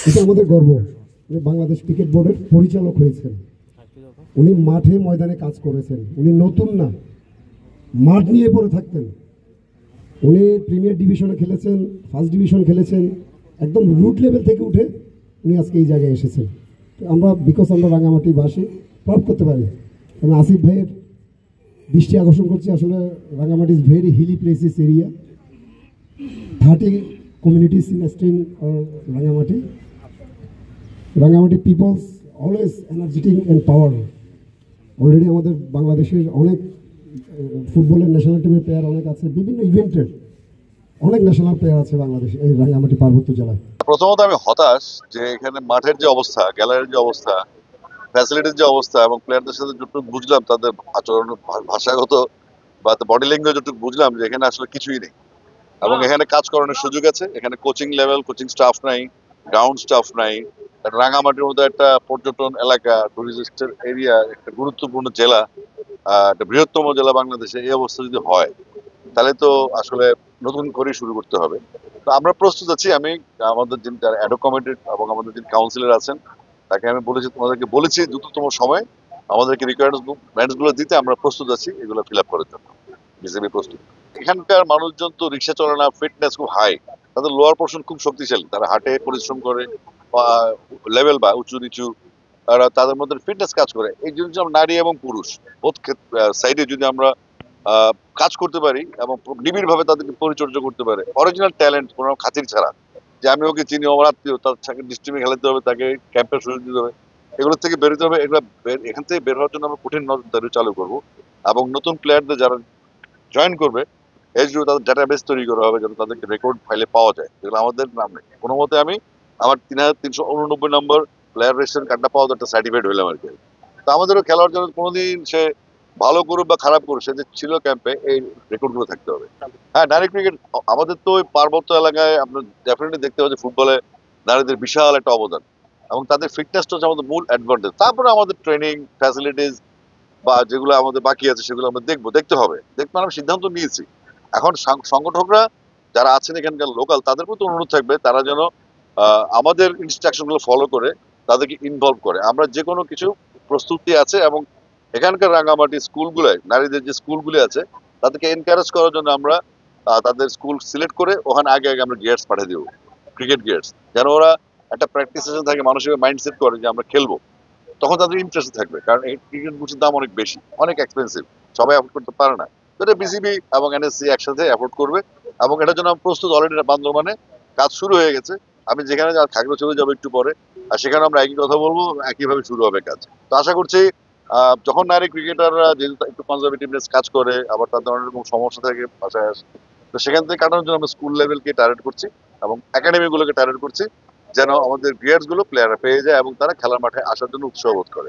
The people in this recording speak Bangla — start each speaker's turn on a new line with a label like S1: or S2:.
S1: এটা আমাদের গর্ব যে বাংলাদেশ ক্রিকেট বোর্ডের পরিচালক হয়েছেন। উনি মাঠে ময়দানে কাজ করেছেন, উনি নতুন না, মাঠ নিয়ে পড়ে থাকতেন। উনি প্রিমিয়ার ডিভিশনে খেলেছেন, ফার্স্ট ডিভিশন খেলেছেন, একদম রুট লেভেল থেকে উঠে উনি আজকে এই জায়গায় এসেছেন। আমরা আমরা রাঙামাটি বাসী প্রাপ্ত করতে পারি। আমি আসিফ ভাইয়ের দৃষ্টি আকর্ষণ করছি, আসলে Rangamati is very hilly places area, 30 communities in Eastern Rangamati. Rangamati peoples always energetic and power. Already আমাদের বাংলাদেশের অনেক ফুটবলের ন্যাশনাল টিমের প্লেয়ার অনেক আছে, বিভিন্ন ইভেন্টের অনেক ন্যাশনাল প্লেয়ার আছে বাংলাদেশ এই রাঙ্গামাটি পার্বত্য জেলায়।
S2: প্রথমত আমি হতাশ যে এখানে মাঠের যে অবস্থা, গ্যালারির যে অবস্থা, ফ্যাসিলিটির যে অবস্থা এবং প্লেয়ারদের সাথে যতটুকু বুঝলাম তাদের আচরণ, ভাষাগত বা বডি ল্যাঙ্গুয়েজ যতটুকু বুঝলাম যে এখানে আসলে কিছুই নেই এবং এখানে কাজ করানোর সুযোগ আছে। এখানে কোচিং লেভেল, কোচিং স্টাফ নাই, গ্রাউন্ড স্টাফ নাই। রাঙামাটির মতো একটা পর্যটন এলাকা, টুরিস্টের এরিয়া, একটা গুরুত্বপূর্ণ জেলা, একটা বৃহত্তম জেলা বাংলাদেশে, এই অবস্থা যদি হয় তাহলে তো আসলে নতুন করে শুরু করতে হবে। তো আমরা প্রস্তুত আছি। আমি আমাদের যিনি অ্যাডো কমিটি এবং আমাদের যিনি কাউন্সিলর আছেন তাকে আমি তোমাদেরকে বলেছি দ্রুততম সময় আমাদেরকে রিকোয়ারমেন্টস গুলো দিতে আমরা প্রস্তুত আছি এগুলো ফিল আপ করার জন্য। বিসিবি প্রস্তুত। এখানকার মানুষজন তো রিক্সা চলে না, ফিটনেস খুব হাই, তাদের লোয়ার পোর্শন খুব শক্তিশালী, তারা হাঁটে, পরিশ্রম করে, লেভেল বা উঁচু নিচু, তাদের মধ্যে ফিটনেস কাজ করে। এই জন্য নারী এবং পুরুষ বোথ সাইডে যদি আমরা কাজ করতে পারি এবং নিবিড় ভাবে তাদেরকে পরিচর্যা করতে পারে, অরিজিনাল ট্যালেন্ট কোনো খাতির ছাড়া, যে আমি ওকে চিনি, আমার আত্মীয়, তাকে ডিস্ট্রিক্টে খেলাতে হবে, তাকে ক্যাম্পের সুযোগ দিতে হবে, এগুলো থেকে বেরোতে হবে। এগুলো এখান থেকে বের হওয়ার জন্য আমরা কঠিন নজরদারি চালু করবো এবং নতুন প্লেয়ারদের যারা জয়েন করবে এসডিও তাদের ডাটাবেস তৈরি করা হবে যাতে তাদেরকে রেকর্ড ফাইলে পাওয়া যায়, যেগুলো আমাদের নাম নেই। কোনো মতে আমি আমার 3389 নম্বর প্লেয়ার রেজিস্ট্রেশন কার্ডটা পাওয়া একটা সার্টিফাইড হইলাম আর কি। তো আমাদেরও খেলার জন্য কোনোদিন সে ভালো করুক বা খারাপ করুক, সে যে ছিল ক্যাম্পে, এই রেকর্ড গুলো থাকতে হবে। হ্যাঁ, নারী ক্রিকেট আমাদের তো ওই পার্বত্য এলাকায় আপনার ডেফিনেটলি দেখতে হবে যে ফুটবলে নারীদের বিশাল একটা অবদান এবং তাদের ফিটনেসটা হচ্ছে আমাদের মূল অ্যাডভান্টেজ। তারপরে আমাদের ট্রেনিং ফ্যাসিলিটিস বা যেগুলো আমাদের বাকি আছে সেগুলো আমরা দেখতে হবে, আমি সিদ্ধান্ত নিয়েছি। এখন সংগঠকরা যারা আছেন এখানকার লোকাল, তাদের প্রতি অনুরোধ থাকবে তারা যেন আমাদের ইনস্ট্রাকশন গুলো ফলো করে তাদেরকে ইনভলভ করে। আমরা যে কোনো কিছু প্রস্তুতি আছে এবং এখানকার রাঙামাটি স্কুলগুলোয় নারীদের যে স্কুলগুলি আছে তাদেরকে এনকারেজ করার জন্য আমরা তাদের স্কুল সিলেক্ট করে ওখানে আগে আগে আমরা গিয়ার্স পাঠিয়ে দেবো, ক্রিকেট গিয়ার্স, যেন ওরা একটা প্র্যাকটিস সেশন থাকে, মানসিক মাইন্ডসেট করে যে আমরা খেলবো, তখন তাদের ইন্টারেস্ট থাকবে। কারণ এই ক্রিকেট বুটের দাম অনেক বেশি, অনেক এক্সপেন্সিভ, সবাই অ্যাফোর্ড করতে পারে না। তো এটা বিসিবি এবং এনএসসি একসাথে অ্যাফোর্ড করবে এবং এটার জন্য প্রস্তুত। অলরেডি বান্দরবানে কাজ শুরু হয়ে গেছে, আমি যেখানে খাগড়াছড়ি যাবো একটু পরে, আর সেখানে আমরা একই কথা বলবো, একইভাবে শুরু হবে কাজ। তো আশা করছি যখন নারী ক্রিকেটাররা যেহেতু একটু কনজারভেটিভনেস কাজ করে, আবার তাদের অনেক রকম সমস্যা থেকে বাঁচায় আসে, তো সেখান থেকে কাটানোর জন্য আমরা স্কুল লেভেলকে টার্গেট করছি এবং একাডেমি গুলোকে টার্গেট করছি, যেন আমাদের গিয়ার্স গুলো প্লেয়াররা পেয়ে যায় এবং তারা খেলার মাঠে আসার জন্য উৎসাহ বোধ করে।